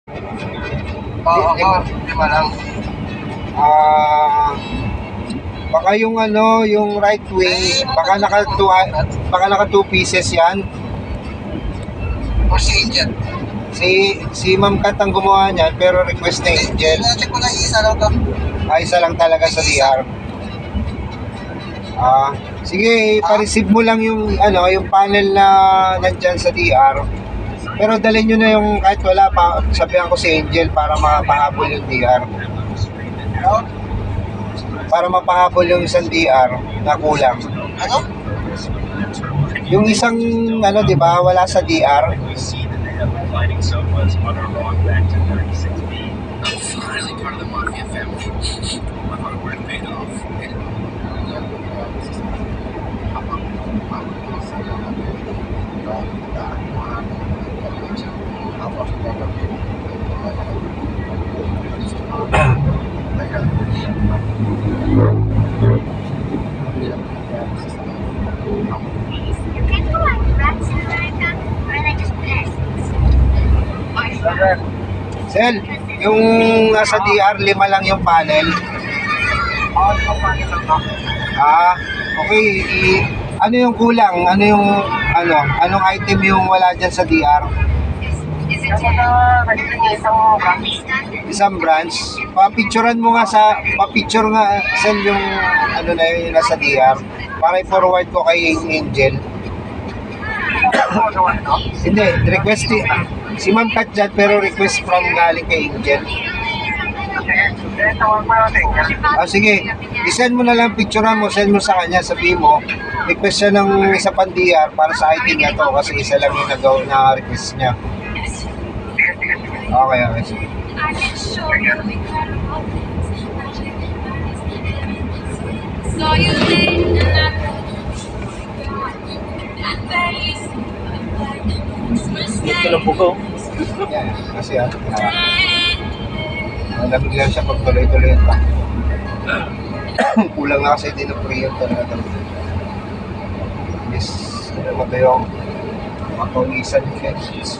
Oo, lima lang. Baka yung ano, yung right wing, baka naka 2 pieces yan. O si Angel. Si Ma'am Kat ang gumawa niyan, pero request na Angel. Check ko na isa lang to. Isa lang talaga sa DR. Sige, pa-receive mo lang yung ano, yung panel na nandyan sa DR. Pero dalhin nyo na yung kahit wala pa, sabihan ko si Angel para mapahabol yung DR. Para mapahabol yung isang DR na kulang. Ano? Yung isang ano, 'di ba, wala sa DR. Sel, yung nasa DR, 5 lang yung panel. Okay. Ano yung kulang? Anong item yung wala dyan sa DR? Isang branch. Pa-picture nga, Sel, yung ano na yun nasa DR. Para i-forward ko kay Angel. Hindi, request si Ma'am Kat dyan, pero request from galing kay Angel. Sige, isend mo na lang picture mo, send mo sa kanya, sabihin mo, request siya ng isa pang DR para sa item niya to, kasi isa lang yung na request niya. Okay, sige. Ito lang po ko. Yan, kasi malamig lang siya pag tuloy-tuloy yung pa. Kulang na kasi din ang prayer talaga. Yes, ano mo ito yung makawisan ni Fetch.